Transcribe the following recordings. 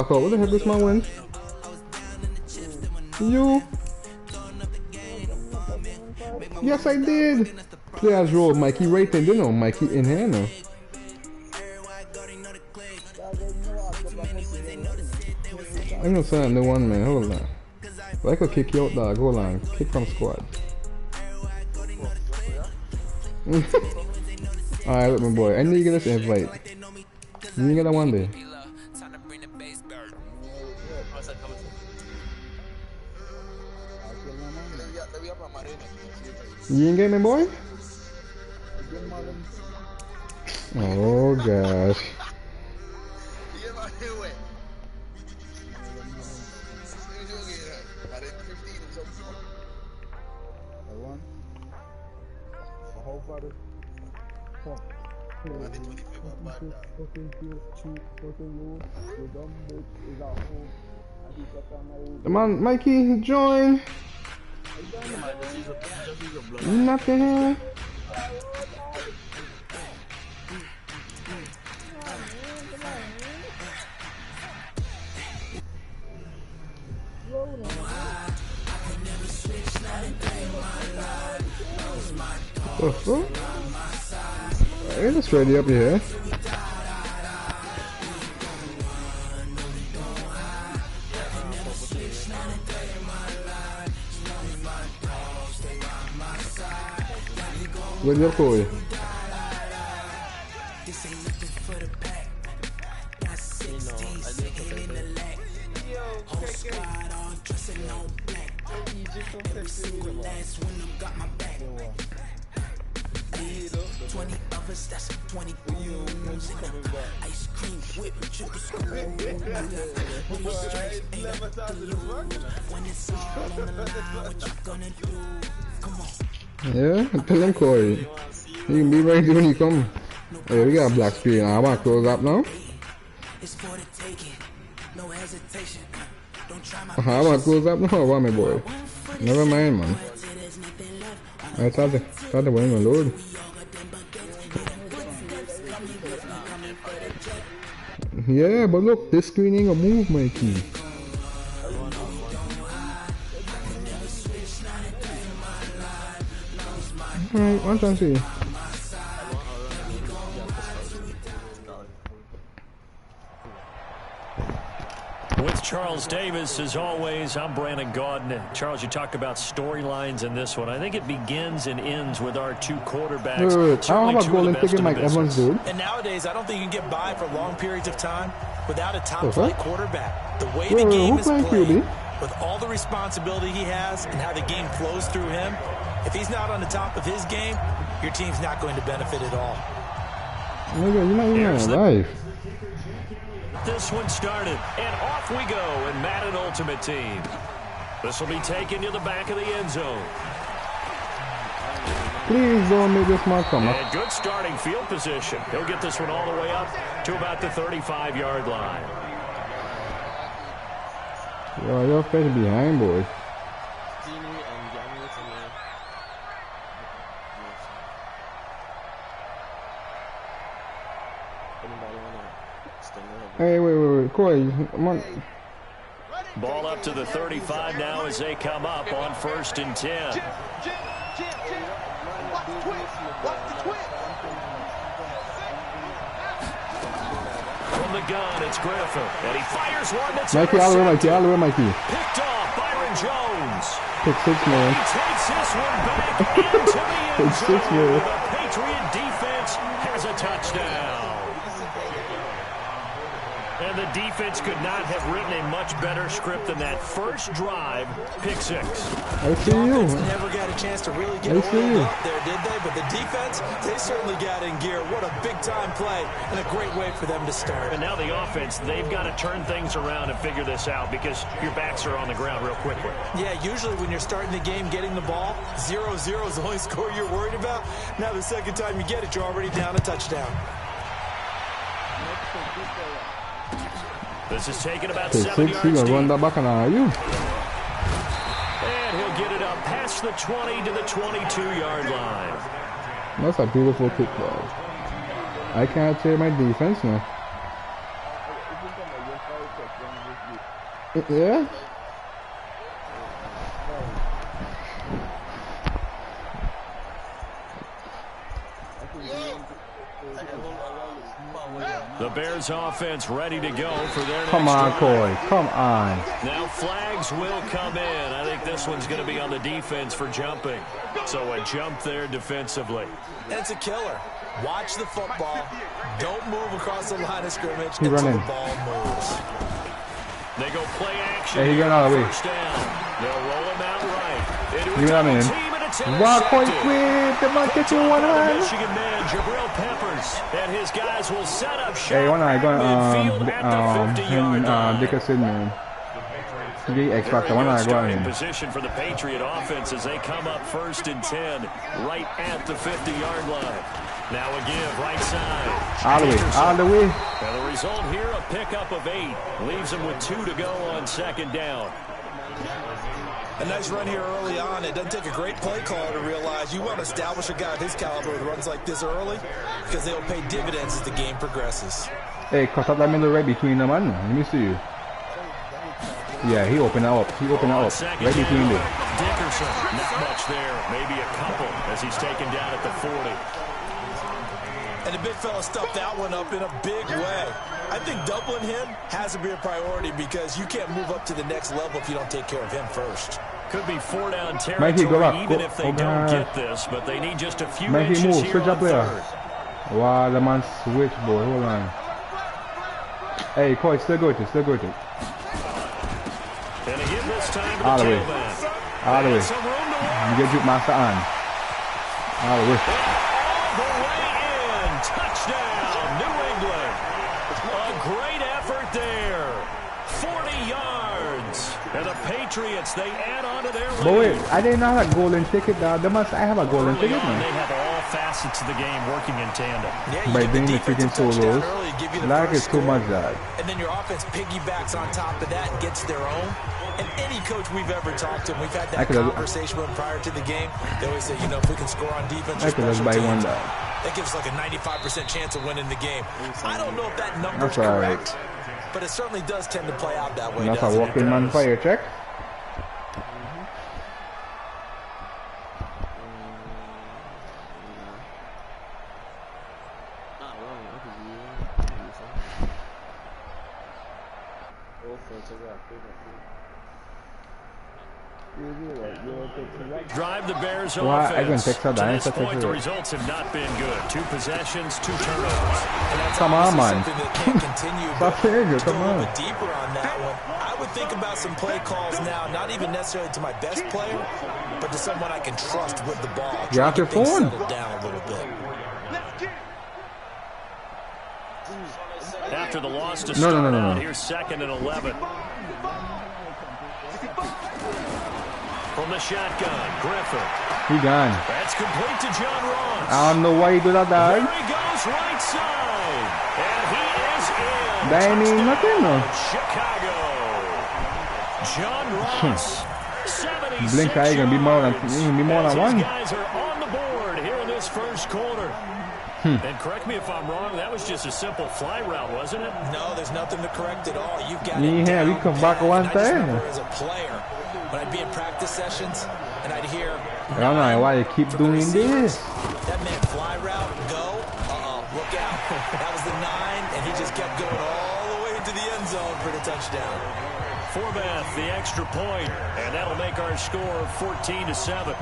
What the heck this man went? You? Yes, I did. Players roll Mikey right in, you know, Mikey in here now. I'm not saying the one man, hold on. But I could kick you out, dog. Hold on. Kick from squad. Alright, look, my boy. I need to get this invite. You didn't get that one day. You ain't get me, boy? Oh, gosh. Come on, Mikey, join. Nothing here. Oh, it's ready up here. Ready up, Corey. Yeah, tell them Corey. You can be ready when you come. Hey, we got a black screen. I want to close up now. I want to close up now. What, my boy? Never mind, man. I thought the one my load. Yeah, but look, this screen ain't gonna move, Mikey. Alright, one time see. With Charles Davis, as always, I'm Brandon Gaudin. Charles, you talked about storylines in this one. I think it begins and ends with our two quarterbacks. Wait. How about golden ticket Mike Evans, dude? And nowadays, I don't think you can get by for long periods of time without a top-flight quarterback. The way the game is played, with all the responsibility he has and how the game flows through him, if he's not on the top of his game, your team's not going to benefit at all. Nigga, you're not even alive. This one started, and off we go in Madden Ultimate Team. This will be taken to the back of the end zone. Please don't make this man come up. And good starting field position. He'll get this one all the way up to about the 35-yard line. Yo, you're fed behind, boy. Hey, wait, Corey, come on. Ball up to the 35 now as they come up on 1st and 10. From the gun, it's Griffin, and he fires one that's Mikey, all the way, Mikey. Picked off, Byron Jones. Pick 6, man. He takes this one back into the end zone. 6, man. The Patriot defense has a touchdown. And the defense could not have written a much better script than that first drive, pick 6. I see you. Never got a chance to really get up there, did they? But the defense, they certainly got in gear. What a big-time play and a great way for them to start. And now the offense, they've got to turn things around and figure this out because your backs are on the ground real quickly. Yeah, usually when you're starting the game, getting the ball, 0-0 is the only score you're worried about. Now the second time you get it, you're already down a touchdown. This is taken about 7 yards deep. Run that back and you. And he'll get it up past the 20 to the 22-yard line. That's a beautiful kick, ball. I can't say my defense now. Yeah. The Bears offense ready to go for their Come next on, drive. Coy. Come on. Now flags will come in. I think this one's going to be on the defense for jumping. So a jump there defensively. And it's a killer. Watch the football. Don't move across the line of scrimmage He's until running. the ball moves. They go play action. Hey, he got out of the way. First down. They'll roll him out right. Into a You know what I mean? team, and it's Walk point intercepted. quick. The man catch you one The hand. Michigan man, Jabril Peppers, and his guys will set up shop. Hey, one eye going midfield at the 50-yard line. Dickerson, man. The X Factor, Very one good eye starting going. position for the Patriot offense as they come up 1st and 10 right at the 50-yard line. Now a give right side. All the way, all the way. And the result here, a pickup of 8. Leaves them with 2 to go on 2nd down. A nice run here early on. It doesn't take a great play caller to realize you want to establish a guy of his caliber with runs like this early because they'll pay dividends as the game progresses. Hey, cut up that middle right between them, man. Let me see you. Yeah, he opened it up. He opened it up. Right between them. Dickerson, not much there. Maybe a couple as he's taken down at the 40. And the big fella stuffed that one up in a big way. I think doubling him has to be a priority because you can't move up to the next level if you don't take care of him first. Could be 4-down Mikey, go territory back. even Go, if they go don't back. get this, but they need just a few Mikey, inches move. here Switch on up there. 3rd. Wow, the man switch, boy. Hold on. Hey, Coy, still go to it. Still go to it. And again this time to All the the way. tailback. All the way. Some room to work. You get Juke Master on. All the way. All the way in. Touchdown, New England. A great effort there. 40 yards. And the Patriots, they add on to their lead. But wait, I didn't know I had a golden ticket, dog. I have a golden Early ticket, on, they man. have all facets of the game working in tandem. Yeah, you By get doing the defensive freaking touchdown solos. early, give you the Like first it's too score, much, dog. and then your offense piggybacks on top of that and gets their own. And any coach we've ever talked to, we've had that conversation with prior to the game. They always say, you know, if we can score on defense, I could just buy one, dog. that gives like a 95% chance of winning the game. I don't know if that number's That's all right. correct, but it certainly does tend to play out that way. That's a doesn't it? walking man fire check. Drive the Bears Why, I can offense. text her To down, this so text point, her. the results have not been good. 2 possessions, 2 turnovers. And that's Come on, obviously man. something that can't continue. Stop but saying it, to go come a little on. bit deeper on that one, I would think about some play calls now, not even necessarily to my best player, but to someone I can trust with the ball. You have your Try to get things phone. settled down a little bit. After the loss to No, start no, no, out, no. here's 2nd and 11. From the shotgun, Griffin. He gone. That's complete to John Ross. I don't know why he do that, There dog. he goes right side. And he is in. That ain't mean nothing, no. Chicago. John Ross. 76 Blink eye gonna be more than As one. his guys are on the board here in this first quarter. And correct me if I'm wrong, that was just a simple fly route, wasn't it? No, there's nothing to correct at all. You've got Yeah, it down we come back pat. one And I just time. remember as a player, when I'd be in practice sessions, and I'd hear, I don't know why they keep doing this. that meant fly route, go, look out. That was the 9, and he just kept going all the way into the end zone for the touchdown. Forbath, the extra point, and that'll make our score 14-7.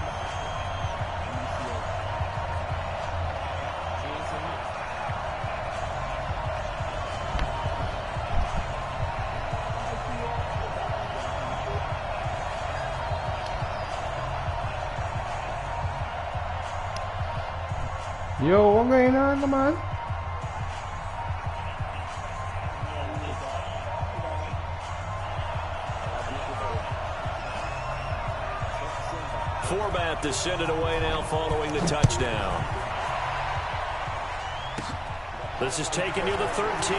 Yo, what going on, man? Forbath is sent it away now following the touchdown. This is taken near the 13.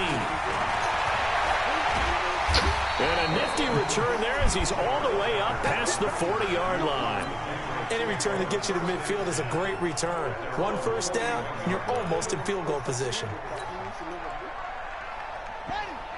And a nifty return there as he's all the way up past the 40-yard line. Any return that gets you to midfield is a great return. 1 first down, and you're almost in field goal position.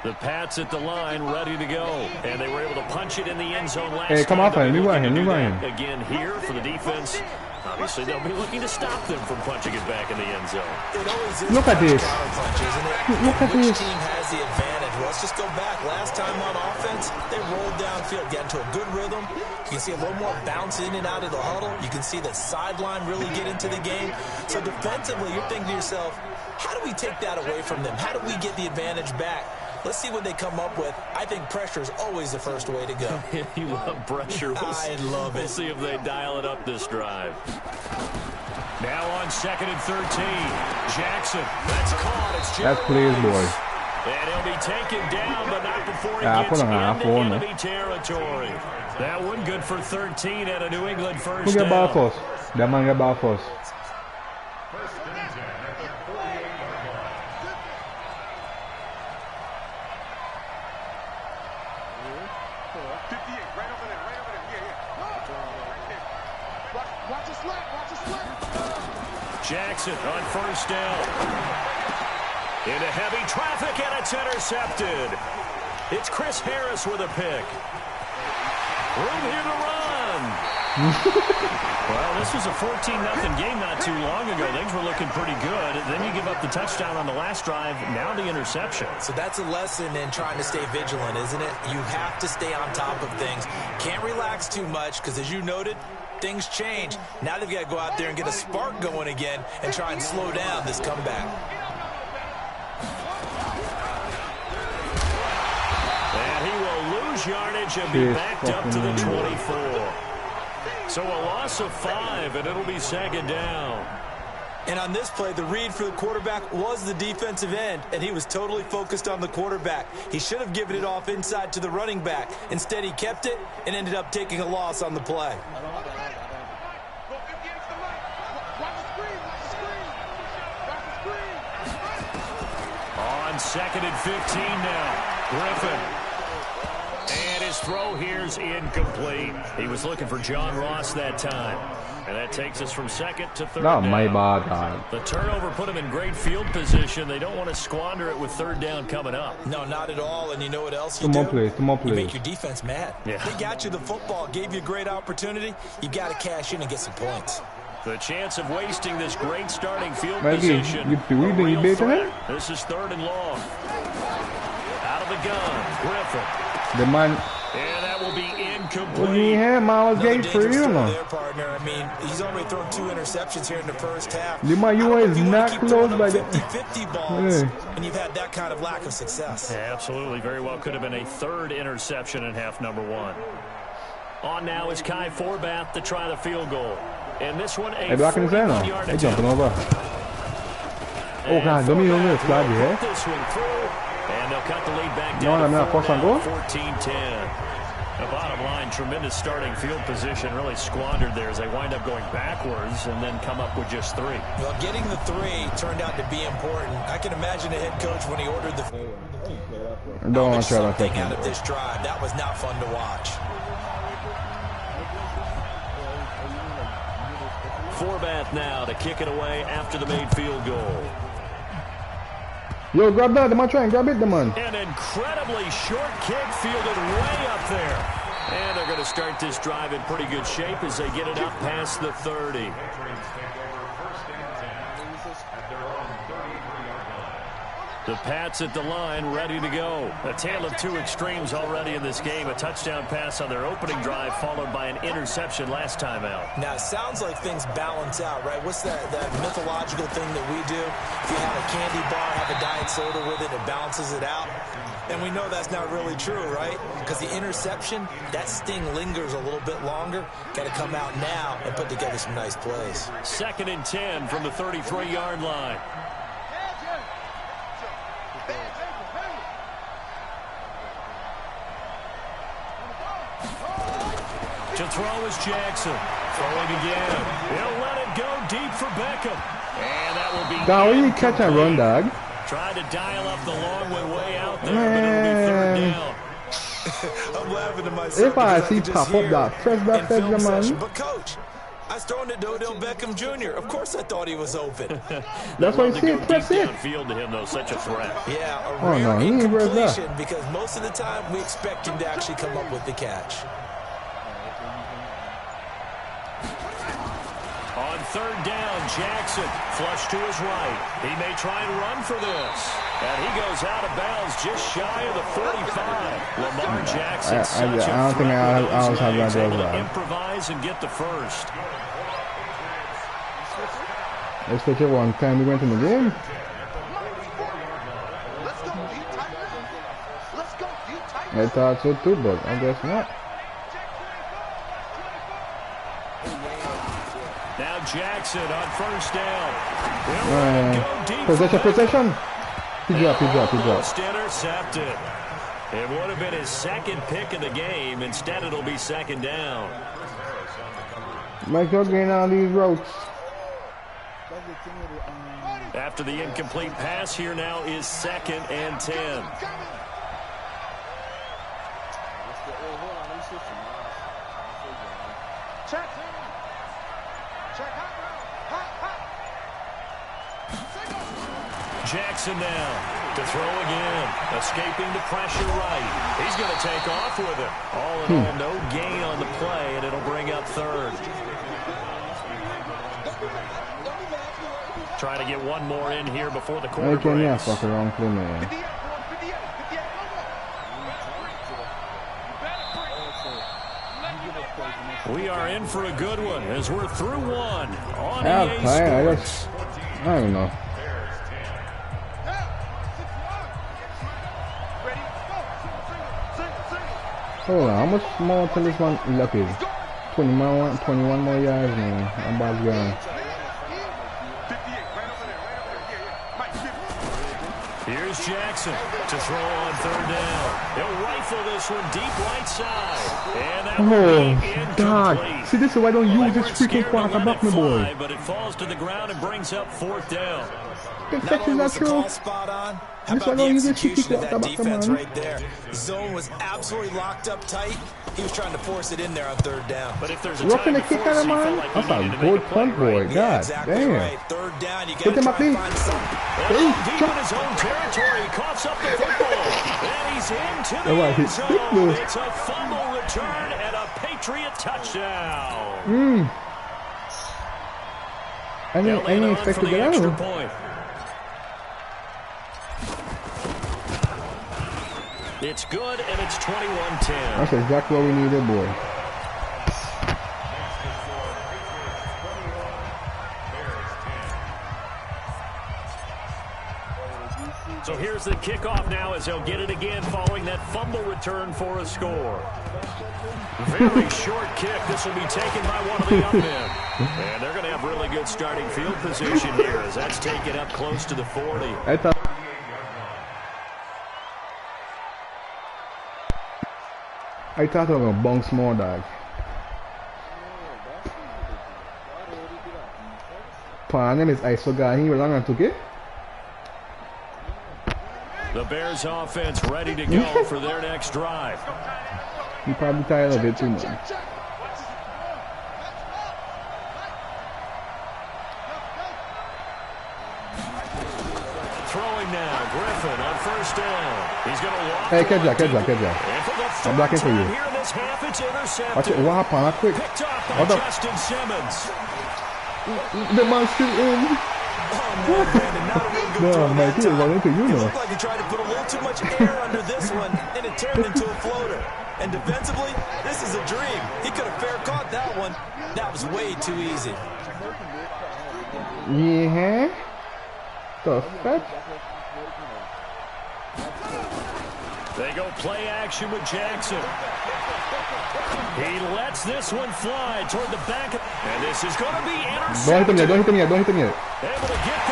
The Pats at the line, ready to go. And they were able to punch it in the end zone last Hey, come time. on, look at him. Again here for the defense. Obviously, they'll be looking to stop them from punching it back in the end zone. It always is look at this. Punch, isn't it? Look at Which this. team has the advantage? Well, let's just go back. Last time on offense, they rolled downfield, got into a good rhythm. You can see a little more bounce in and out of the huddle. You can see the sideline really get into the game. So defensively, you're thinking to yourself, how do we take that away from them? How do we get the advantage back? Let's see what they come up with. I think pressure is always the first way to go. You love pressure. I love it. We'll see if they dial it up this drive. Now on 2nd and 13. Jackson. That's caught. It's That's please, boy. And he'll be taken down, but not before he gets into enemy territory. That one good for 13 at a New England first Who get ball down. first? That man get ball first. Jackson on first down. Into heavy traffic, and it's intercepted. It's Chris Harris with a pick. Room here to run. Well, this was a 14-0 game not too long ago. Things were looking pretty good. Then you give up the touchdown on the last drive. Now the interception. So that's a lesson in trying to stay vigilant, isn't it? You have to stay on top of things. Can't relax too much because, as you noted, things change. Now they've got to go out there and get a spark going again and try and slow down this comeback. And he will lose yardage and be backed up to the 24. So a loss of 5, and it'll be 2nd down. And on this play, the read for the quarterback was the defensive end, and he was totally focused on the quarterback. He should have given it off inside to the running back. Instead, he kept it and ended up taking a loss on the play. On 2nd and 15 now. Griffin. And his throw here's incomplete. He was looking for John Ross that time. And that takes us from 2nd to 3rd Not down. my bad time. The turnover put him in great field position. They don't want to squander it with 3rd down coming up. No, not at all. And you know what else you Two do? more plays. You make your defense mad. Yeah. They got you the football, gave you a great opportunity. You got to cash in and get some points. The chance of wasting this great starting field Maggie, position. you a real beat threat. him? This is 3rd and long. Out of the gun, Griffin. The man. And that will be incomplete. What do you have, Miles Another Gates for dangerous you, throw man? there, partner. I mean, he's already thrown 2 interceptions here in the first half. The man, you is not close by the 50-50 balls, Yeah. and you've had that kind of lack of success. Yeah, absolutely. Very well could have been a 3rd interception in half number 1. On now is Kai Forbath to try the field goal. And this one, a blocking his hand now. 41-yard They jumping over. Oh, God, don't you know this flag here? This one through, and they'll cut the lead back No, down I'm to not 4 forced on now, goal. 14-10. The bottom line, tremendous starting field position, really squandered there as they wind up going backwards and then come up with just 3. Well, getting the 3 turned out to be important. I can imagine a head coach when he ordered the Don't want to try something that. out of this drive. That was not fun to watch. Forbath now to kick it away after the made field goal. Yo, grab that. The man try and grab it, the man. An incredibly short kick fielded way up there. And they're going to start this drive in pretty good shape as they get it up past the 30. The Pats at the line, ready to go. A tale of 2 extremes already in this game. A touchdown pass on their opening drive, followed by an interception last time out. Now, it sounds like things balance out, right? What's that mythological thing that we do? If you have a candy bar, have a diet soda with it, it balances it out. And we know that's not really true, right? Because the interception, that sting lingers a little bit longer. Got to come out now and put together some nice plays. 2nd and 10 from the 33-yard line. To throw is Jackson. Throwing again. He'll let it go deep for Beckham. And that will be... Now, you catch and run, dog. Tried to dial up the long one way out there, but it'll be 3rd down. I'm laughing to myself. If I see pop up that first, in film man. session. But, Coach, I was throwing it to Odell Beckham Jr. Of course I thought he was open. That's what I said. Press it. Downfield to him, though, such a threat. Yeah, a rare incompletion because most of the time we expect him to actually come up with the catch. On third down, Jackson flush to his right. He may try and run for this. And he goes out of bounds just shy of the 45. Lamar Jackson, such a threat. I don't think I able to improvise and get the first. Let's take it one time we went in the game. I thought so too, but I guess not. Now Jackson on first down. Possession. He dropped. Almost intercepted. It would have been his second pick of the game. Instead, it'll be second down. Mike, you're getting all these routes. After the incomplete pass, here now is 2nd and 10. Jackson now to throw again. Escaping the pressure right. He's going to take off with it. All in all, no gain on the play, and it'll bring up 3rd. Trying to get one more in here before the quarter breaks. We are in for a good one as we're through one on EA Sports. I don't know. Hold on, how much more till this one left is? 21 more yards now. I'm about to go. Here's Jackson to throw on 3rd down. He'll rifle this one deep right side. And that will be incomplete. God. See, this is why I don't use this freaking quarterback, my boy. But it falls to the ground and brings up 4th down. Not only was the call spot on, how about the execution of that defense right there? The zone was absolutely locked up tight. He was trying to force it in there on 3rd down. But if there's a time to force, he felt like he needed to make a play. Boy. God, yeah, exactly damn. Right. 3rd down, you got to try and find something. Deep in his own territory, he coughs up the football. And he's into the end zone. It's a fumble return and a Patriot touchdown. I didn't expect to get extra out. Point. It's good, and it's 21-10. That's exactly what we needed, boy. So here's the kickoff now as they'll get it again following that fumble return for a score. Very short kick. This will be taken by one of the up men. And they're going to have really good starting field position here as that's taken up close to the 40. I thought I was gonna bounce more, dog. Pan is ice guy. He was long and took it. The Bears offense ready to go for their next drive. He probably tired of it too much. Throwing now, Griffin on first down. He's going to walk. Hey, catch that. I'm blocking for you. Here in this half, it's Watch it. What happened? Quick. Picked off by Justin Simmons. The man's still in. No, my dude, run into you now. Looked like he tried to put a little too much air under this one, and it turned into a floater. And defensively, this is a dream. He could have fair caught that one. That was way too easy. Yeah. The fuck? They go play action with Jackson. He lets this one fly toward the back. And this is going to be intercepted. Don't hit him yet. Able to get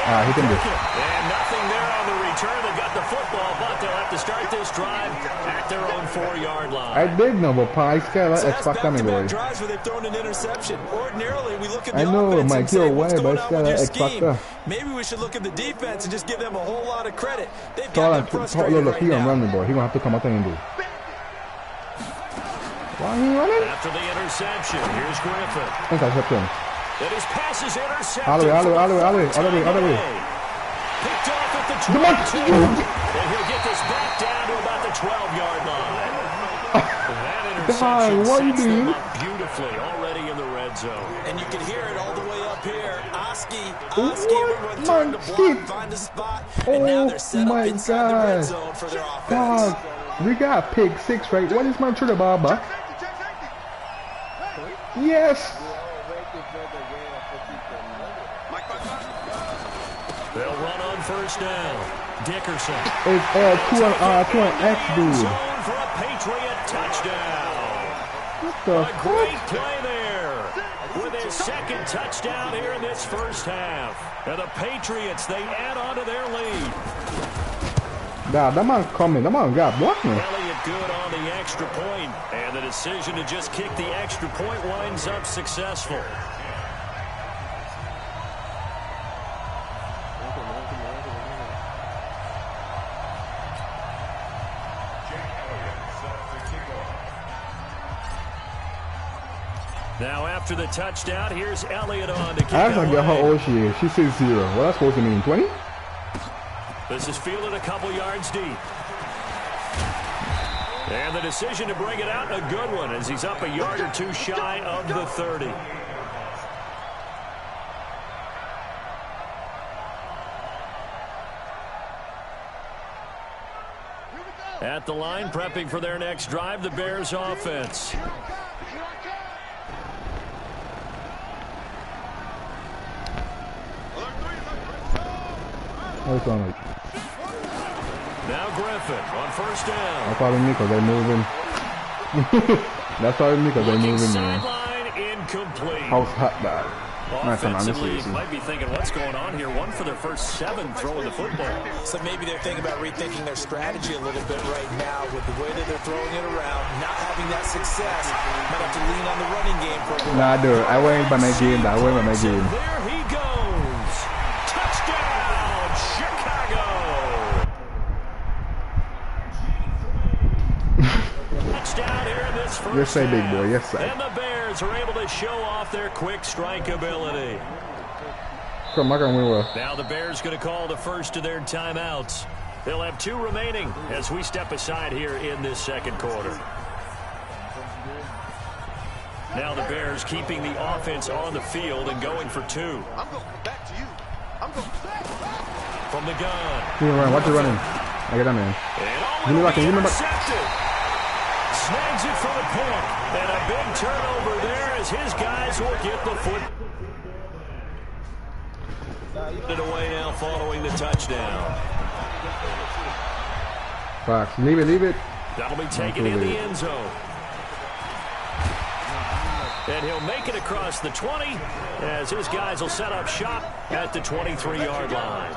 that. Hit him. And nothing there on the return. They got the football, but they'll have to start this drive at their own 4-yard line. I did know, but Pie Scala expect me, boy. Drives where they've thrown an interception. Ordinarily, we look at the I know, offense Mike, and say, what's going on with your scheme? Maybe we should look at the defense and just give them a whole lot of credit. They've got them frustrated right now. He gonna have to come out and do. Why are you running? After the interception, here's Griffin. Interception. And his pass is intercepted. All the way. Picked off at the 22. And he'll get this back down to about the 12-yard line. That interception sets them up beautifully already in the red zone. And you can hear it all the way up here. Oski, everyone trying to block, find a spot. And now they're set up inside the red zone for their offense. We got pick 6, right? What is my to the ball back? Yes. They'll run on first down. Dickerson. It's to an X dude. Zone for a Patriot touchdown. What the fuck? Great play there. With his second touchdown here in this first half. And the Patriots, they add on to their lead. That man coming. That man got blocked me. Elliott good on the extra point. And the decision to just kick the extra point winds up successful. Now after the touchdown, here's Elliott on to kick. I have to get how old she is. She says 0. What that's supposed to mean? 20? This is fielded a couple yards deep. And the decision to bring it out, a good one, as he's up a yard or two shy of the 30. At the line, prepping for their next drive, the Bears offense. What's on it? Now Griffin on first down. That's probably me because they're moving. That's probably me because they're moving, man. Sideline incomplete. How's hot that? Offensively, you might be thinking, what's going on here? 1 for their first 7 throwing the football. So maybe they're thinking about rethinking their strategy a little bit right now with the way that they're throwing it around, not having that success. Might have to lean on the running game for a little. Nah, dude, I went by my game. I went by my game. There he goes. Touchdown, Chicago. Touchdown here in this first Yes, sir, big boy. Yes, sir. And the Bears are able to show off their quick strike ability. Come on, we will. Now the Bears going to call the first of their timeouts. They'll have 2 remaining as we step aside here in this second quarter. Now the Bears keeping the offense on the field and going for 2. I'm going to come back to you. From the gun. Keep running. Watch it running. I get that, man. Give me back. Give me back. Snags it for the pick. And a big turnover there as his guys will get the foot. It away now following the touchdown. Fox, leave it. That'll be taken in the end zone. And he'll make it across the 20 as his guys will set up shop at the 23-yard line.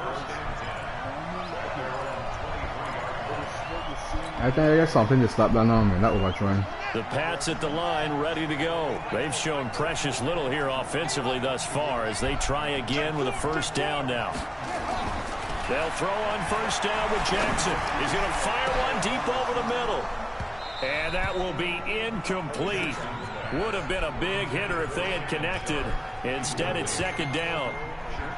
I think I got something to stop that on, man. That was much run. The Pats at the line ready to go. They've shown precious little here offensively thus far as they try again with a first down now. They'll throw on first down with Jackson. He's going to fire one deep over the middle. And that will be incomplete. Would have been a big hitter if they had connected. Instead, it's second down.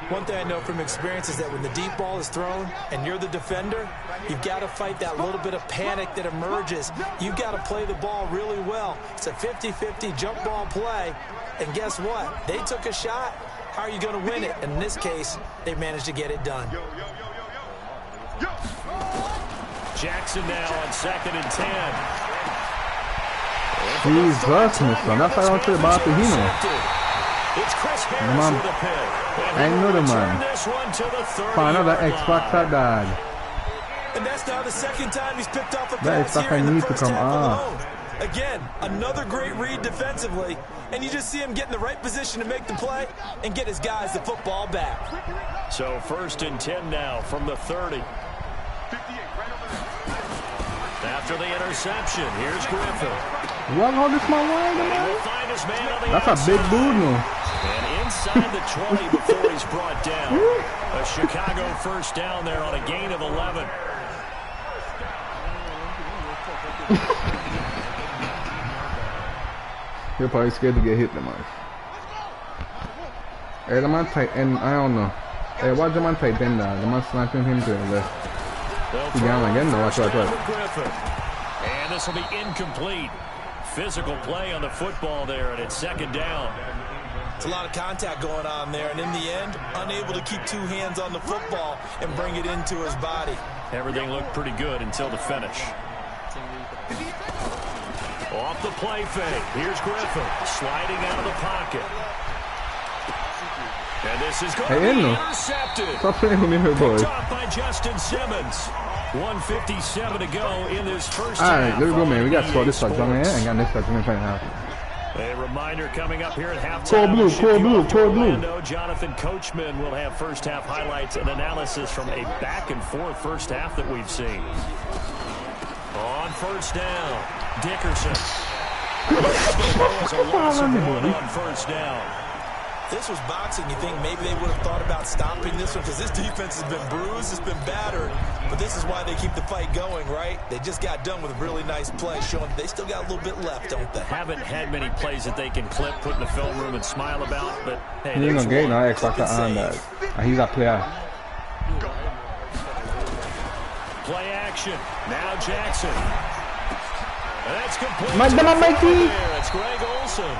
One thing I know from experience is that when the deep ball is thrown and you're the defender, you've got to fight that little bit of panic that emerges. You've got to play the ball really well. It's a 50-50 jump ball play. And guess what? They took a shot. How are you going to win it? And in this case, they managed to get it done. Jackson now on 2nd and 10. Jesus, son. That's why I don't say about the hero. It's Chris Harris with a pick. I know the man. This one to the 30. Find out that Xbox that died. And that's now the second time he's picked off a That pass Xbox here in the needs to first come half off. alone. Again, another great read defensively, and you just see him get in the right position to make the play and get his guys the football back. So 1st and 10 now from the 30. After the interception, here's Griffin. What? Hold this my line, man? That's a big dude, no? And inside the 20 before he's brought down. A Chicago first down there on a gain of 11. He'll probably scared to get hit the most. Hey, the man tight end, I don't know. Hey, watch the man tight end now. The man sniping him to the left. He's down again, watch. And this will be incomplete. Physical play on the football there, and it's second down. It's a lot of contact going on there, and in the end, unable to keep 2 hands on the football and bring it into his body. Everything looked pretty good until the finish. Off the play fake. Here's Griffin sliding out of the pocket. And this is going to be intercepted. Stop playing with me here, boy. Picked off by Justin Simmons. 1:57 to go in this first half. All right, there we go, man. We got to score this touchdown, man. And got this touchdown in the second half. A reminder coming up here at halftime. Core blue. Jonathan Coachman will have first half highlights and analysis from a back and forth first half that we've seen. On first down, Dickerson. A loss of 1 on first down. This was boxing. You think maybe they would have thought about stopping this one because this defense has been bruised, it's been battered. But this is why they keep the fight going, right? They just got done with a really nice play, showing they still got a little bit left, don't they? Haven't had many plays that they can clip, put in the film room, and smile about. But hey, he ain't gonna get no X factor on that. He's a player. Play action. Now Jackson. That's complete. Mikey. It's Greg Olsen.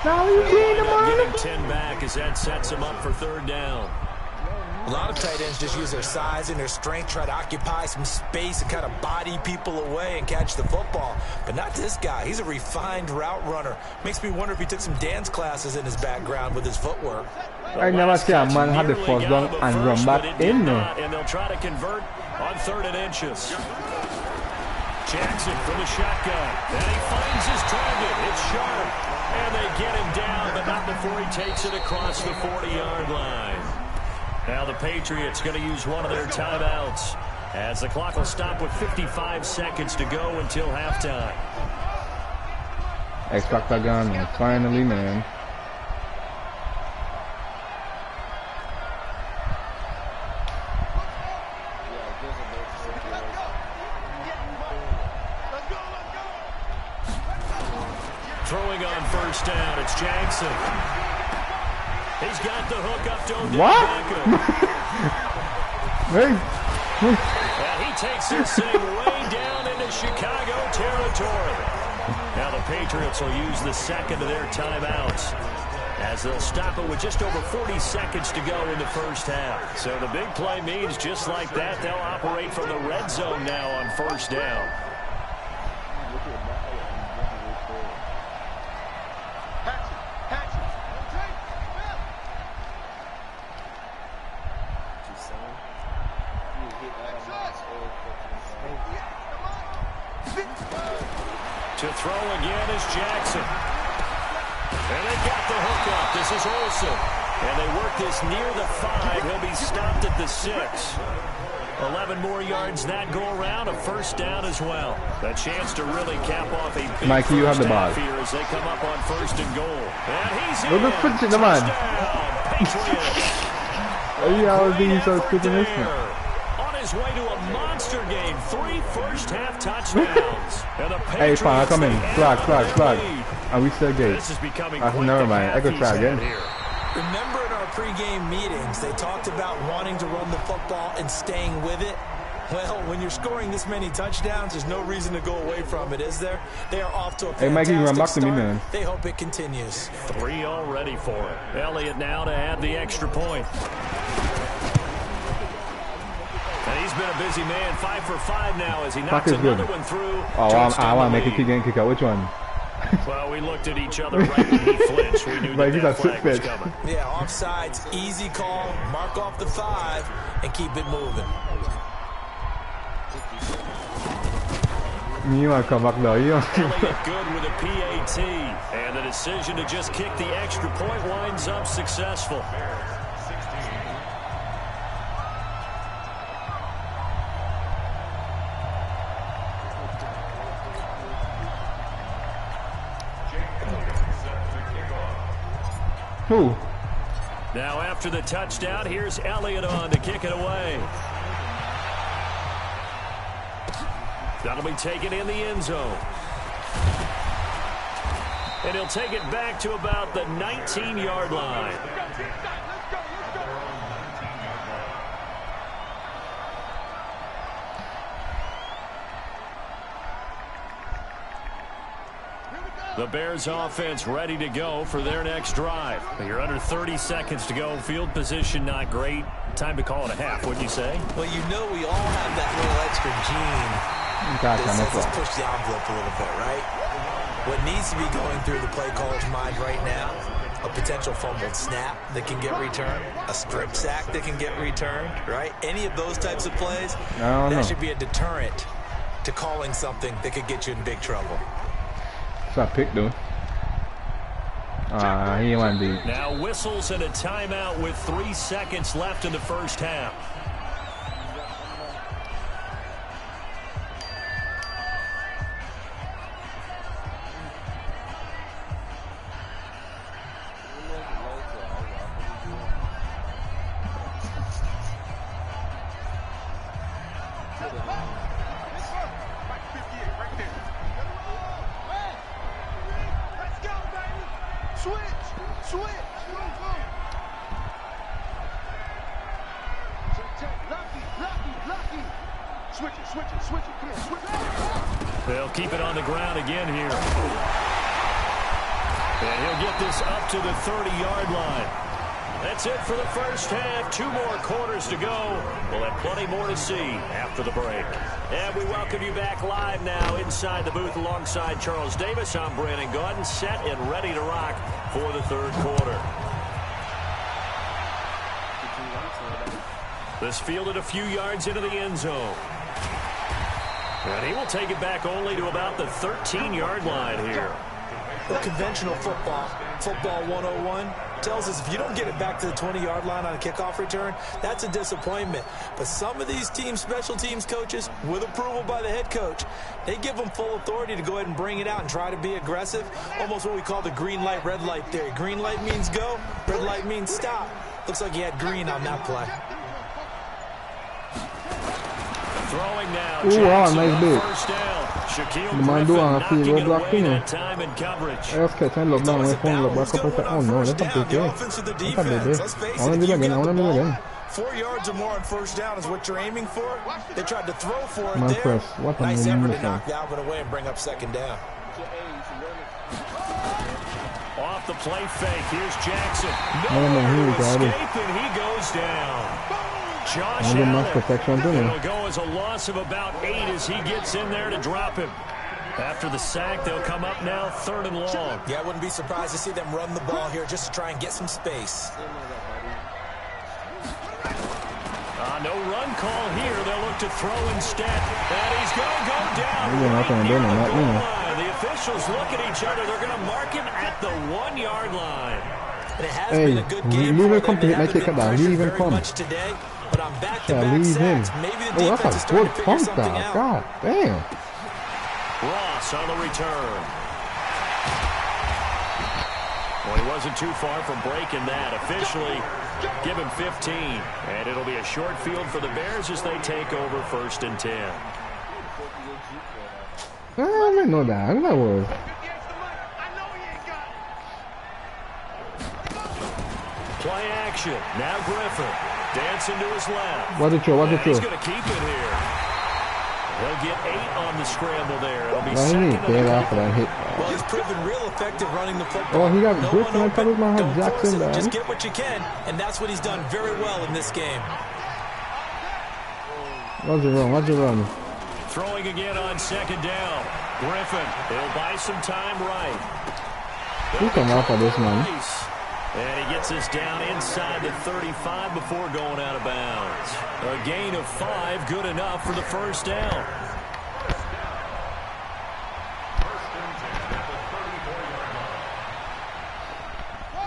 Now he's getting getting 10 back as that sets him up for third down. A lot of tight ends just use their size and their strength, try to occupy some space and kind of body people away and catch the football. But not this guy. He's a refined route runner. Makes me wonder if he took some dance classes in his background with his footwork. I never see a man have the first down and run back in there. And they'll try to convert on 3rd and inches. Jackson from the shotgun. And he finds his target. It's sharp. And they get him down, but not before he takes it across the 40-yard line. Now the Patriots going to use one of their timeouts as the clock will stop with 55 seconds to go until halftime. Expect that gun, finally, man. Throwing on first down, it's Jackson. He's got the hook up to Odell What? Beckham. And he takes this thing way down into Chicago territory. Now the Patriots will use the second of their timeouts as they'll stop it with just over 40 seconds to go in the first half. So the big play means just like that, they'll operate from the red zone now on first down. To throw again is Jackson. And they got the hook up. This is Olsen. And they work this near the 5. He'll be stopped at the 6. 11 more yards that go around. A first down as well. A chance to really cap off a big Mikey, you have the ball here as they come up on 1st and goal. And he's in. Look at the man. Patriots. On his way to a monster game. 3 first-half touchdowns. Hey, fine, come in. Flag. And we still gate. Never mind. I go try again. Remember in our pregame meetings, they talked about wanting to run the football and staying with it. Well, when you're scoring this many touchdowns, there's no reason to go away from it, is there? They are off to a fantastic Mikey, run back to me, start. man. They hope it continues. 3 already for him. Elliott now to add the extra point. And he's been a busy man, 5 for 5 now as he knocks another one through. Oh, I want to make a kick and kick out. Which one? Well, we looked at each other right when he flinched. We knew that flag was coming. Yeah, offsides, easy call. Mark off the 5 and keep it moving. You want to come back now? Elliott good with a PAT. And the decision to just kick the extra point winds up successful. Who? Now after the touchdown, here's Elliott on to kick it away. That'll be taken in the end zone. And he'll take it back to about the 19-yard line. The Bears offense ready to go for their next drive. You're under 30 seconds to go. Field position not great. Time to call it a half, wouldn't you say? Well, you know we all have that little extra gene that says let's push the envelope a little bit, right? What needs to be going through the play caller's mind right now, a potential fumbled snap that can get returned, a strip sack that can get returned, right? Any of those types of plays, that should be a deterrent to calling something that could get you in big trouble. What's that pick doing? He ain't want to be. Now whistles and a timeout with 3 seconds left in the first half. They'll keep it on the ground again here. And he'll get this up to the 30-yard line. That's it for the first half. 2 more quarters to go. We'll have plenty more to see after the break. And we welcome you back live now inside the booth alongside Charles Davis. I'm Brandon Gordon, set and ready to rock for the third quarter. This fielded a few yards into the end zone. And he will take it back only to about the 13-yard line here. Well, conventional football 101, tells us if you don't get it back to the 20-yard line on a kickoff return, that's a disappointment. But some of these teams, special teams coaches, with approval by the head coach, they give them full authority to go ahead and bring it out and try to be aggressive. Almost what we call the green light, red light theory. Green light means go, red light means stop. Looks like he had green on that play. Throwing now. Nice bit. First down. Shaquille Man Griffin doing a knocking field it block, away you know. that time in coverage. Let's catch and look down my phone, look back up and say, oh no, that's a big game. That's a big game. I want to do it again, I want to do it again. 4 yards or more on first down is what you're aiming for. They tried to throw for it Man, there. Chris, what a Nice effort to movement. knock Alvin away and bring up second down. Off the play fake. Here's Jackson. No, to escape, and he goes down. Josh Allen. It'll go as a loss of about 8 as he gets in there to drop him. After the sack, they'll come up now 3rd and long. Yeah, I wouldn't be surprised to see them run the ball here just to try and get some space. No run call here. They'll look to throw instead. And he's going to go down. The officials look at each other. They're going to mark him at the 1-yard line. And it has been a good game for them. They haven't been pressured very much today. But on back-to-back sacks, maybe the defense is starting to figure something out. God damn. Ross on the return. Well, he wasn't too far from breaking that. Officially, give him 15. And it'll be a short field for the Bears as they take over 1st and 10. I didn't know that. I know that was. Play action. Now Griffin. Dancing to his left. Watch it, Joe. He's going to keep it here. He'll get 8 on the scramble there. It'll be second and after that hit. Well, he's proven real effective running the football. Oh, he got Griffin on top of my head. Jackson, man. Just get what you can, and that's what he's done very well in this game. Watch it run. Watch it run. Throwing again on 2nd down. Griffin, he'll buy some time right. He come off of this, man. And he gets us down inside the 35 before going out of bounds. A gain of 5, good enough for the first down.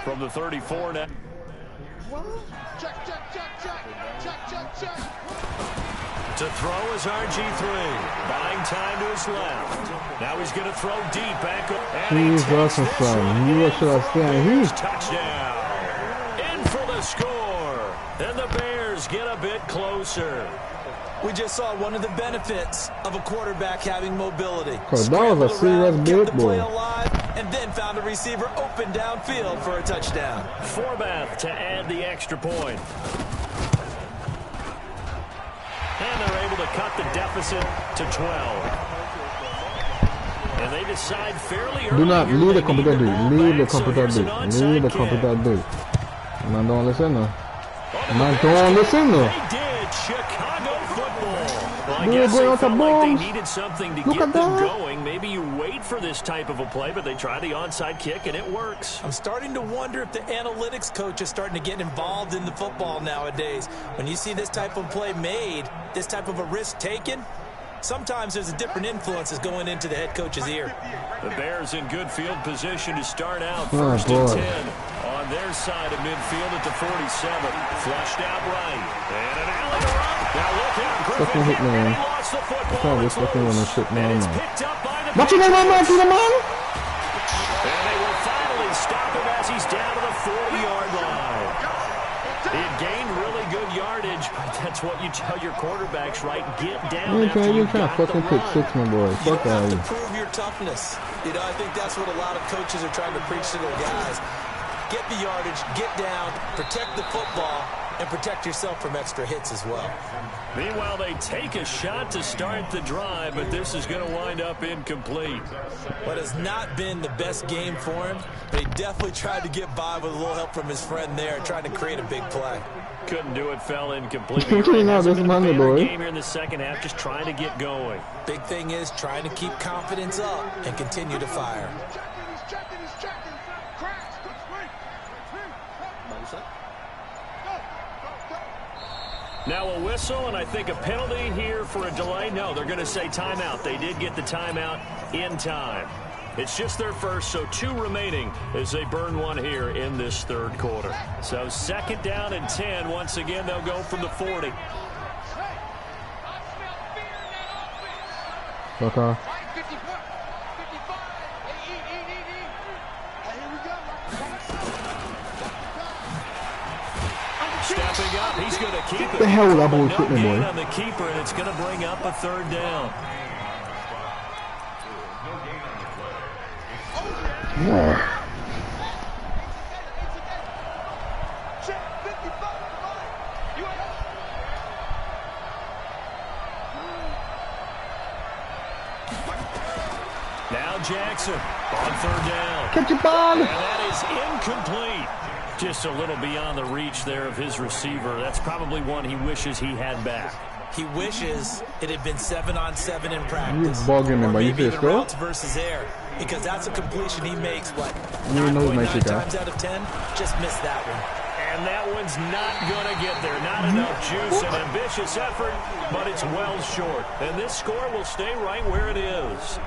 From the 34 now. To throw is RG3. Buying time to his left. Now he's going to throw deep back up. He's awesome, son. You should have stayed. Touchdown. In for the score. And the Bears get a bit closer. We just saw one of the benefits of a quarterback having mobility. Because that was a serious big boy. and then found a receiver open downfield for a touchdown. Forbath to add the extra point. And they're able to cut the deficit to 12. And they decide fairly early. Do not leave the computer, dude. Leave the computer, dude. Leave the computer, dude. Man, don't listen, no. Man, don't listen, no. They did. Chicago football. Well, I Dude, guess they going off the felt like they bombs. needed something to Look get at them that. going. Maybe you wait for this type of a play, but they try the onside kick, and it works. I'm starting to wonder if the analytics coach is starting to get involved in the football nowadays. When you see this type of play made, this type of a risk taken, sometimes there's a different influences going into the head coach's ear. The Bears in good field position to start out. Oh, First and boy. 10 on their side of midfield at the 47. Flushed out right. And an alley to run. Now look out. Fucking hit, man. He lost the football. Can't It's just fucking run loose. and shit, man, And it's man. picked up by the Watch it, man, man, man, man. And they will finally stop him as he's down to the 40-yard line. He had gained really good yardage, but that's what you tell your quarterbacks, right? Get down after You you can't got the fucking pick run. 6, my boy. You Fuck don't out have of to here. prove your toughness. You know, I think that's what a lot of coaches are trying to preach to their guys. Get the yardage, get down, protect the football, and protect yourself from extra hits as well. Meanwhile, they take a shot to start the drive, but this is going to wind up incomplete. But it's not been the best game for him. But he definitely tried to get by with a little help from his friend there, trying to create a big play. Couldn't do it, fell incomplete. You know, this Hasn't been a Monday, better boy. game here in the second half, just trying to get going. Big thing is trying to keep confidence up and continue to fire. Now a whistle, and I think a penalty here for a delay. No, they're going to say timeout. They did get the timeout in time. It's just their first, so 2 remaining as they burn one here in this third quarter. So second down and 10. Once again, they'll go from the 40. Fuck off. Stepping up, he's going to keep it. The hell was that But ball no put me, gain boy? on the keeper, and it's going to bring up a third down. Now Jackson on third down. Catch your ball. And that is incomplete. Just a little beyond the reach there of his receiver. That's probably one he wishes he had back. He wishes it had been 7-on-7 in You practice. bugging me, Or but you maybe see even score? routes versus air. Because that's a completion he makes, what, You know he 9.9 makes it, guy. times out of 10? Just missed that one. And that one's not going to get there. Not enough juice. An ambitious effort, but it's well short. And this score will stay right where it is.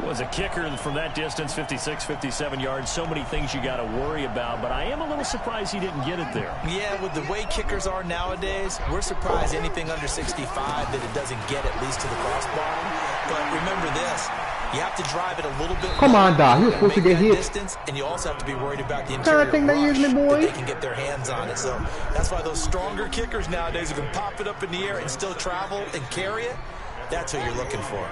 Was a kicker from that distance, 56, 57 yards. So many things you got to worry about, but I am a little surprised he didn't get it there. Yeah, with the way kickers are nowadays, we're surprised anything under 65 that it doesn't get at least to the crossbar. But remember this, you have to drive it a little bit. Come on, Doc. You're supposed to get hit. Distance, and you also have to be worried about the Kinda interior thing they rush use me, boy. that they can get their hands on it. So that's why those stronger kickers nowadays who can pop it up in the air and still travel and carry it, that's what you're looking for.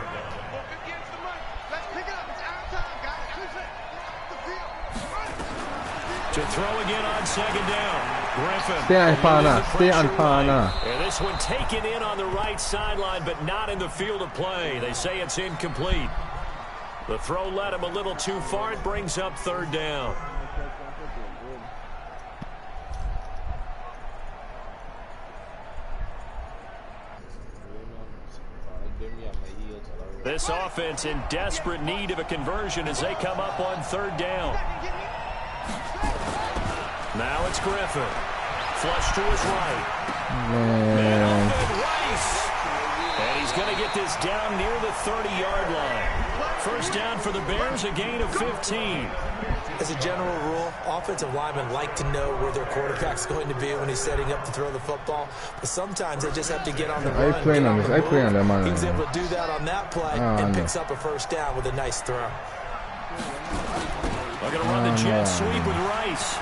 To throw again on second down. Griffin. Stay on corner. Stay on Pressure corner. right. And this one taken in on the right sideline, but not in the field of play. They say it's incomplete. The throw led him a little too far. It brings up third down. This offense in desperate need of a conversion as they come up on third down. Now it's Griffin. Flush to his right. Man. And Rice. And he's going to get this down near the 30-yard line. First down for the Bears, a gain of 15. As a general rule, offensive linemen like to know where their quarterback's going to be when he's setting up to throw the football. But sometimes they just have to get on the I run. play get on on this. the I play move. on that, man. He was able to do that on that play and picks up a first down with a nice throw. They're going to run the jet sweep with Rice.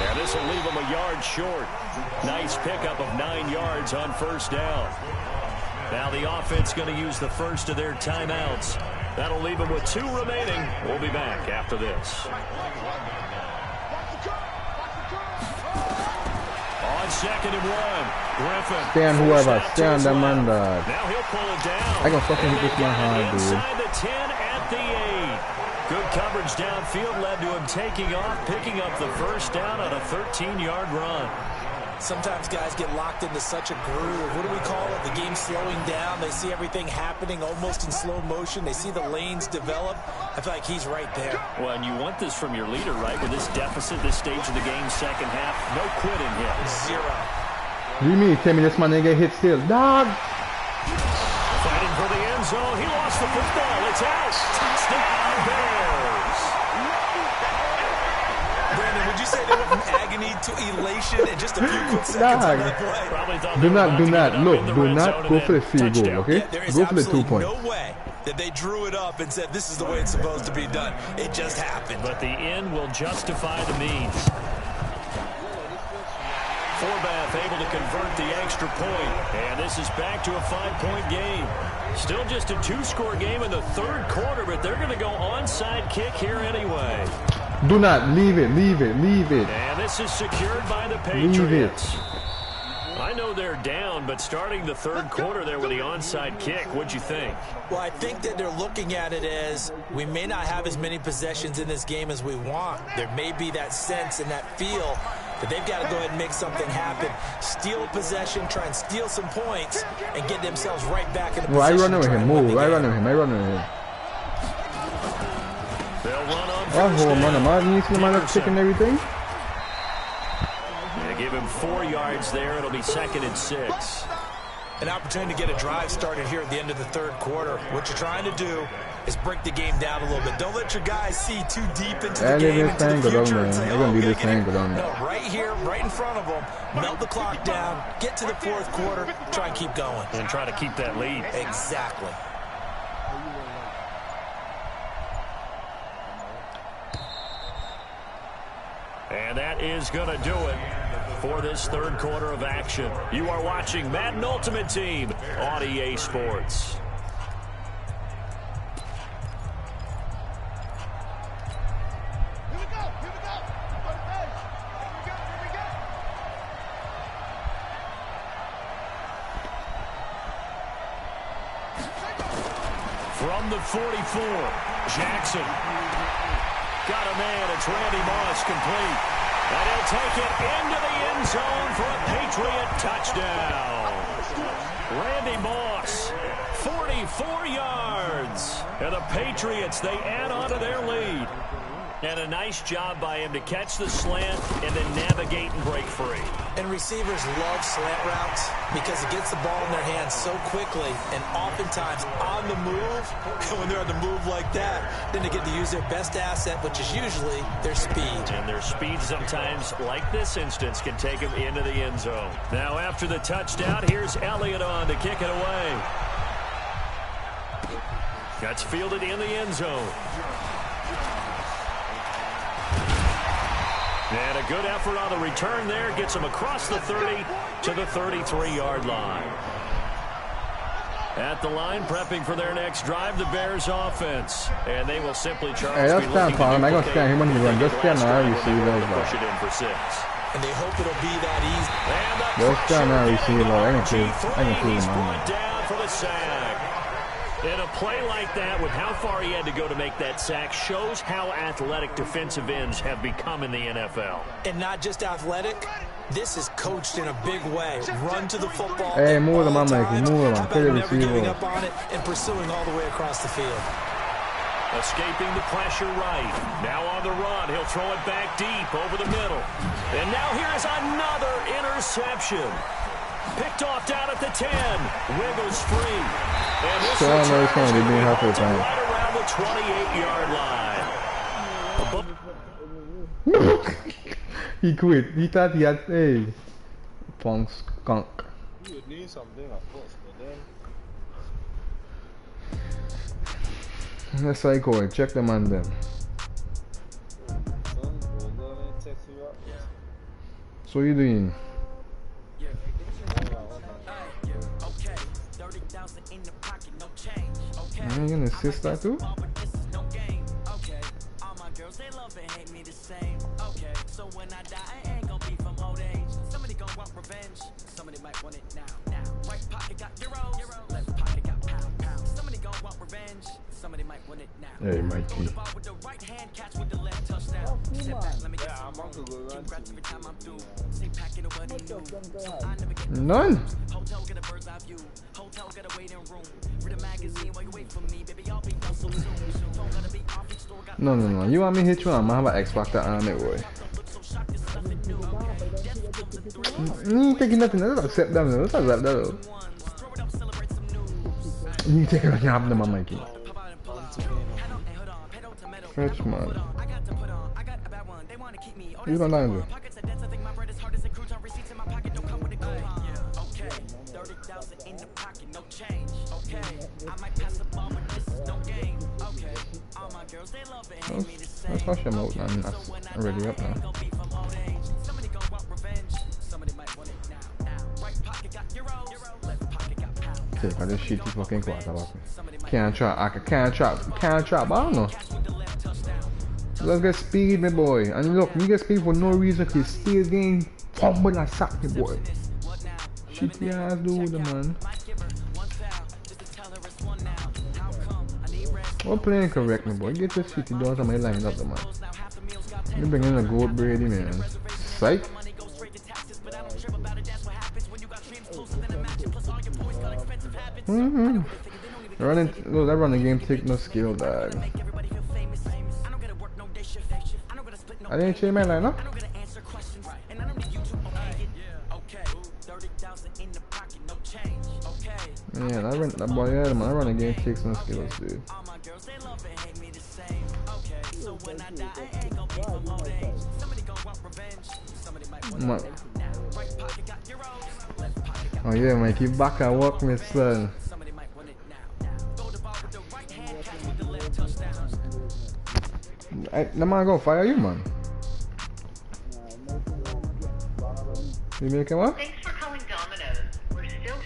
And this will leave him a yard short. Nice pickup of 9 yards on first down. Now the offense going to use the first of their timeouts. That'll leave him with 2 remaining. We'll be back after this. On 2nd and 1, Griffin. Stand whoever, stand the man that. Now he'll pull it down. I gonna fucking hit this one hard, dude. Inside the 10 at the 8. Good coverage downfield led to him taking off, picking up the first down on a 13-yard run. Sometimes guys get locked into such a groove. What do we call it? The game slowing down. They see everything happening almost in slow motion. They see the lanes develop. I feel like he's right there. Well, and you want this from your leader, right? With this deficit, this stage of the game, second half, no quitting here. 0. What do you mean? Tell me this man ain't get hit still. Dog! Fighting for the end zone. He lost the football. It's out. Touchdown, Bears. Brandon, would you say they went from agony to elation in just a few quick seconds on that play? Probably thought Do not go for the field goal, okay? There is Go for the 2 points. no way that they drew it up and said this is the way it's supposed to be done. It just happened. But the end will justify the means. Forbath able to convert the extra point. And this is back to a 5-point game. Still just a 2-score game in the 3rd quarter, but they're going to go onside kick here anyway. Do not leave it, leave it, leave it. And this is secured by the Patriots. Leave it. I know they're down, but starting the 3rd quarter there with the onside kick, what'd you think? Well, I think that they're looking at it as we may not have as many possessions in this game as we want. There may be that sense and that feel that they've got to go ahead and make something happen. Steal a possession, try and steal some points, and get themselves right back in the position. I run over him, move. I run over him, I run over him. They'll run on Oh, man, am I using the man of chicken and everything? They give him 4 yards there. It'll be 2nd and 6. An opportunity to get a drive started here at the end of the 3rd quarter. What you're trying to do is break the game down a little bit. Don't let your guys see too deep into the game, into the future. And say, oh, no, right here, right in front of them, melt the clock down, get to the 4th quarter, try and keep going. And try to keep that lead. Exactly. And that is going to do it for this 3rd quarter of action. You are watching Madden Ultimate Team on EA Sports. From the 44, Jackson. Got a man, it's Randy Moss, complete. And he'll take it into the end zone for a Patriot touchdown. Randy Moss, 44 yards. And the Patriots, they add on to their lead. And a nice job by him to catch the slant and then navigate and break free. And receivers love slant routes because it gets the ball in their hands so quickly and oftentimes on the move. And when they're on the move like that, then they get to use their best asset, which is usually their speed. And their speed sometimes, like this instance, can take them into the end zone. Now after the touchdown, here's Elliott on to kick it away. That's fielded in the end zone. And a good effort on the return there. Gets them across the 30 to the 33-yard line. At the line, prepping for their next drive, the Bears offense. And they will simply charge. Hey, that's down, Paul. I'm going to scan him when he runs. Just scan now, receiver. Push it in for 6. And they hope it'll be that easy. Just scan now, receiver. I can see He's him. brought down for the sack. And a play like that, with how far he had to go to make that sack, shows how athletic defensive ends have become in the NFL. And not just athletic, this is coached in a big way. Run to the football. Hey, move him, Mikey. Move him. How about never giving up on it and pursuing all the way across the field? Escaping the pressure right. Now on the run. He'll throw it back deep over the middle. And now here's another interception. Picked off down at the 10. Wiggles free. And this is right around the 28-yard line. He quit. He thought he had a punk skunk. You would need something like this, but then. Let's go. Check them on them. So what you doing? You gonna assist that too? Hey, Mikey. None. No. You want me to hit you on? I have an X Factor on it, boy. You ain't taking nothing. Let's accept them. Let's accept that. You ain't taking nothing off them, Mikey. Fetch, man. You don't like it. Let's wash them out, man. That's already up now. Take on this shitty fucking quarterback. Can't trap, I can't trap, I don't know. Let's get speed, my boy. And look, you get speed for no reason because still getting fumble and sack, my boy. Shitty ass dude, man. We're playing correct, my boy. Get your shitty doors on my line up, man. You bring in a gold Brady, man. Psych. That running game take no skill, dog. I didn't change my lineup. Yeah, that boy, yeah, man. That running game takes no skills, dude. Man. Oh yeah, man, keep back and walk, my son. The man gonna fire you, man. You make him up? Thanks for calling Domino's. We're still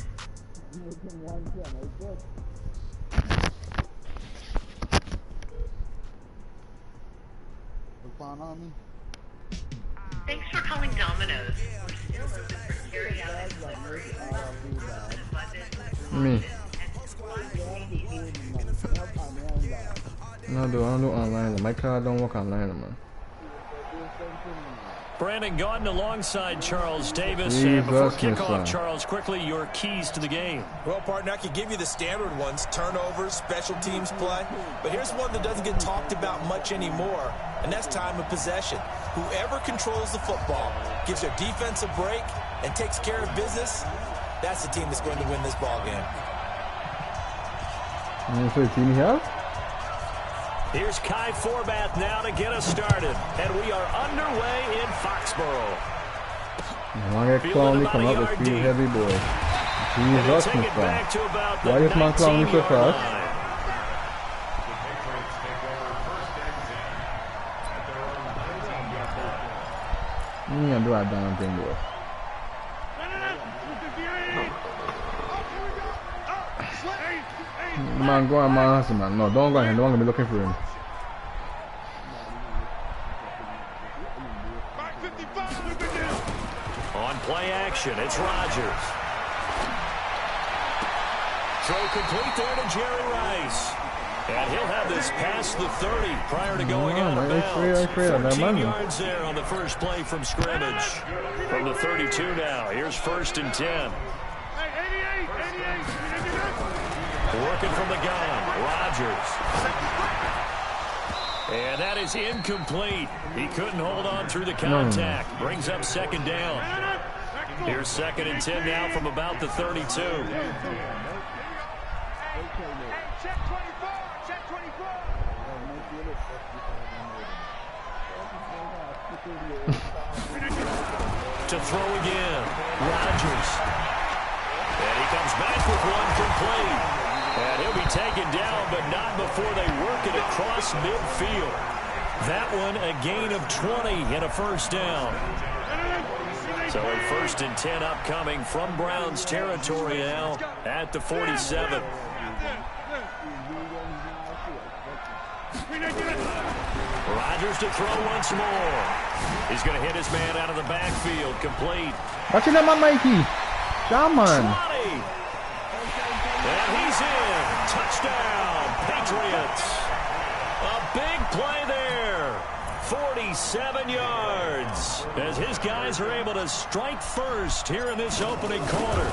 Thanks for calling Domino's. We're still open for carry-out and Me. No, I don't do online. My car don't work online, man. Brandon Gaudin alongside Charles Davis. And before kickoff, Charles, quickly your keys to the game. Well, partner, I could give you the standard ones, turnovers, special teams play. But here's one that doesn't get talked about much anymore, and that's time of possession. Whoever controls the football, gives their defense a break, and takes care of business, that's the team that's going to win this ball game. You say team here? Here's Kai Forbath now to get us started. And we are underway in Foxborough. I get clown, come up with three heavy boy. Jesus, why is my clown so fast? You ain't do that damn thing, boy. Man, go on, man. No, don't go ahead. Don't be looking for him. On play action, it's Rodgers. Throw complete there to Jerry Rice. And he'll have this past the 30 prior to going out of bounds. 14 yards there on the first play from scrimmage. From the 32 now, here's 1st and 10. Working from the gun, Rodgers. And that is incomplete. He couldn't hold on through the contact. Brings up 2nd down. Here's 2nd and 10 now from about the 32. To throw again, Rodgers. And he comes back with one complete. And he'll be taken down, but not before they work it across midfield. That one a gain of 20 and a 1st down. So a 1st and 10 upcoming from Browns territory now at the 47. Rodgers to throw once more. He's going to hit his man out of the backfield. Complete. Watch it, my Mikey. Come on. And he's in. Touchdown, Patriots. A big play there. 47 yards. As his guys are able to strike first here in this opening quarter.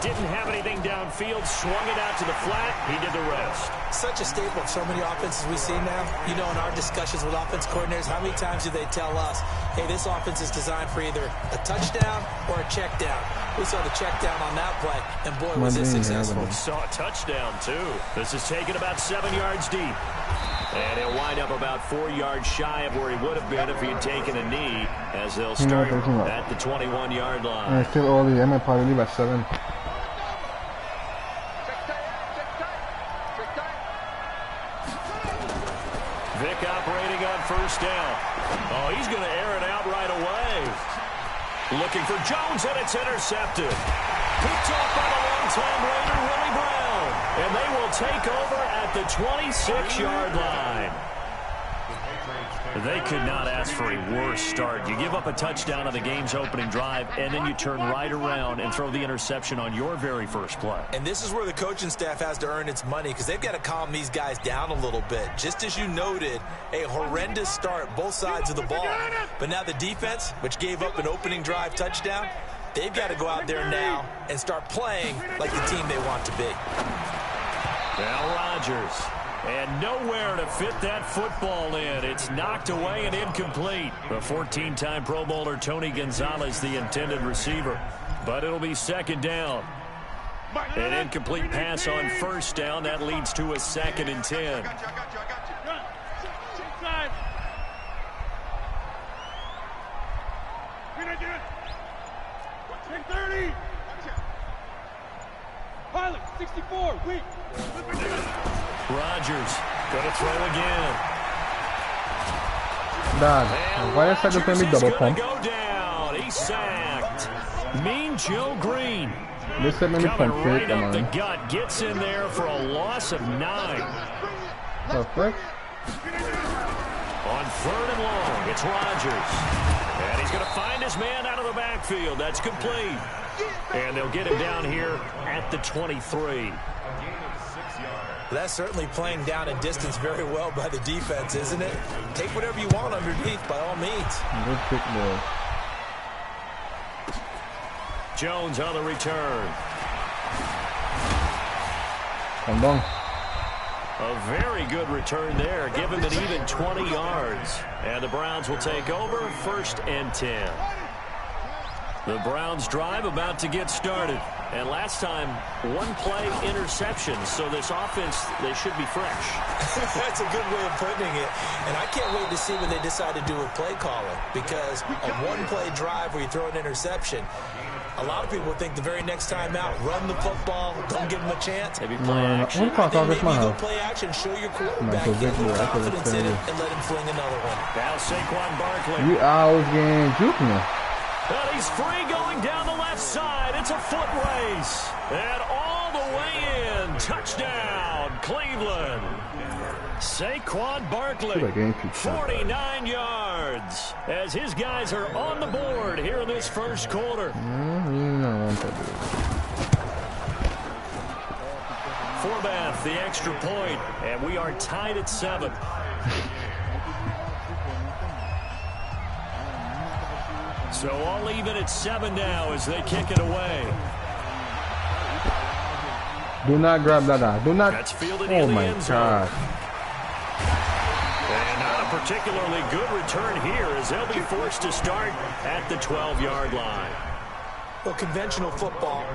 Didn't have anything downfield, swung it out to the flat. He did the rest. Such a staple of so many offenses we see now. You know, in our discussions with offense coordinators, how many times do they tell us, hey, this offense is designed for either a touchdown or a check down. We saw the check down on that play, and boy, was it successful. We saw a touchdown, too. This is taken about 7 yards deep. And he'll wind up about 4 yards shy of where he would have been if he had taken a knee, as they'll start at the 21-yard line. It's still early. I might probably leave at 7. Vic operating on first down. Oh, he's going to air it out right away. Looking for Jones, and it's intercepted. Picked off by the long-time Raider, Willie Brown. And they will take over at the 26-yard line. They could not ask for a worse start. You give up a touchdown on the game's opening drive, and then you turn right around and throw the interception on your very first play. And this is where the coaching staff has to earn its money, because they've got to calm these guys down a little bit. Just as you noted, a horrendous start, both sides of the ball. But now the defense, which gave up an opening drive touchdown, they've got to go out there now and start playing like the team they want to be. Now Rodgers. And nowhere to fit that football in. It's knocked away and incomplete. The 14-time Pro Bowler Tony Gonzalez, the intended receiver. But it'll be second down. An incomplete pass on first down. That leads to a 2nd and 10. Pilot, 64, weak. Rodgers going to throw again. Dad, why is that going to be double pump? Go down. He's sacked. Mean Joe Green. This is maybe coming pump right up the gut. Gets in there for a loss of 9. Perfect. On 3rd and long, it's Rodgers. And he's going to find his man out of the backfield. That's complete. And they'll get him down here at the 23. That's certainly playing down and distance very well by the defense, isn't it? Take whatever you want underneath, by all means. Good kick there. Jones on the return. Come down. A very good return there. Give him an even 20 yards. And the Browns will take over 1st and 10. The Browns drive about to get started. And last time, 1 play interception. So this offense, they should be fresh. That's a good way of putting it. And I can't wait to see what they decide to do with play calling. Because a 1-play drive where you throw an interception, a lot of people think the very next time out, run the football, don't give them a chance. Maybe play action. Maybe go play action, show your quarterback, get a little confidence in it, and let him fling another one. Now Saquon Barkley. You always getting juke me. And he's free going down the left side. It's a foot race. And all the way in. Touchdown, Cleveland. Saquon Barkley, 49 yards, as his guys are on the board here in this first quarter. Forbath, the extra point, and we are tied at 7. So all even at 7 now as they kick it away. Do not grab that. Do not. That's fielded Oh in my the end zone. God. And not a particularly good return here as they'll be forced to start at the 12-yard line. Well, conventional football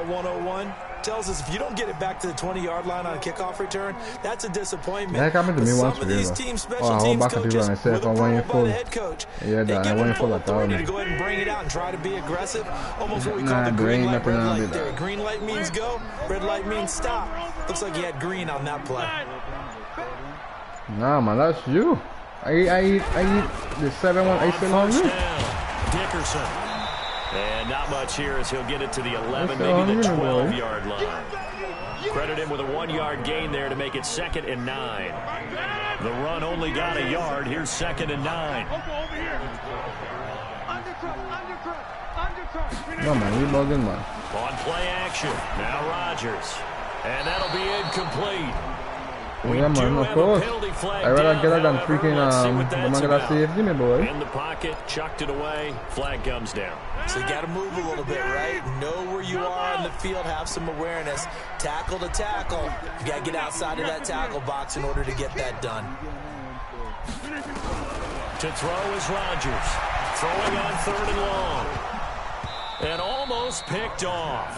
101, tells us if you don't get it back to the 20-yard line on a kickoff return, that's a disappointment. That happened to me once. Some of these team special teams coaches with approval by the head coach, they give them full authority to go ahead and bring it out and try to be aggressive. Almost what we call the green light, red light there. Green light means go, red light means stop. Looks like you had green on that play. Nah, man, that's you. I eat the 7-1. I still hungry. Dickerson. And not much here as he'll get it to the 11, maybe the 12-yard line. Credit him with a 1-yard gain there to make it 2nd and 9. The run only got a yard. Here's 2nd and 9. No, man, we bugging, man. On play action. Now Rodgers. And that'll be incomplete. Yeah, man, of course. I'd rather get it than freaking, the man that saved me, boy. In the pocket, chucked it away. Flag comes down. So you got to move a little bit, right? Know where you are on the field, have some awareness. Tackle to tackle. You got to get outside of that tackle box in order to get that done. To throw is Rodgers. Throwing on 3rd and long. And almost picked off.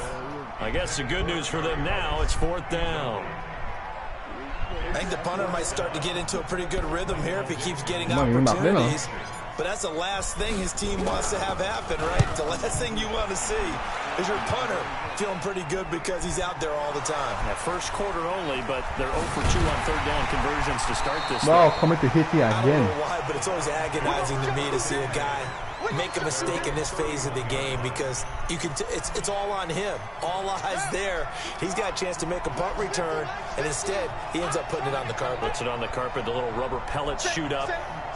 I guess the good news for them now, it's 4th down. I think the punter might start to get into a pretty good rhythm here if he keeps getting opportunities. But that's the last thing his team wants to have happen, right? The last thing you want to see is your punter feeling pretty good because he's out there all the time. Yeah, first quarter only, but they're 0 for 2 on 3rd down conversions to start this. Wow, coming to hit you again. I don't know why, but it's always agonizing to me to see a guy make a mistake in this phase of the game because you can it's all on him. All eyes there. He's got a chance to make a punt return, and instead he ends up putting it on the carpet. Puts it on the carpet. The little rubber pellets shoot up.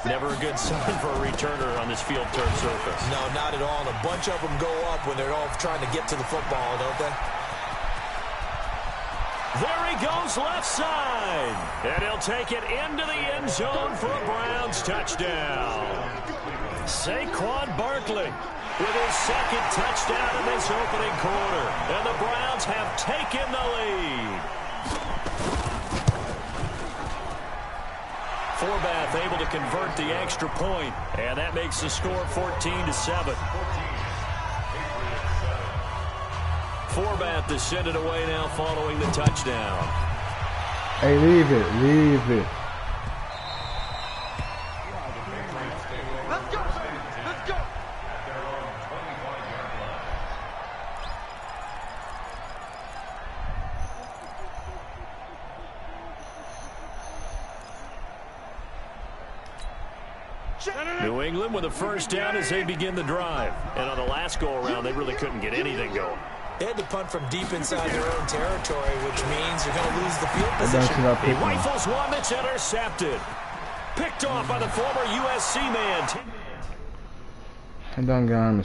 Never a good sign for a returner on this field turf surface. No, not at all. And a bunch of them go up when they're all trying to get to the football, don't they? There he goes left side. And he'll take it into the end zone for a Browns touchdown. Saquon Barkley with his 2nd touchdown in this opening quarter. And the Browns have taken the lead. Forbath able to convert the extra point, and that makes the score 14-7. Forbath to send it away now following the touchdown. Hey, leave it, leave it. Let's go, let's go. New England with a 1st down as they begin the drive. And on the last go-around, they really couldn't get anything going. They had to punt from deep inside their own territory, which means you're going to lose the field position. He rifles one that's intercepted. Picked off by the former USC man. I done got him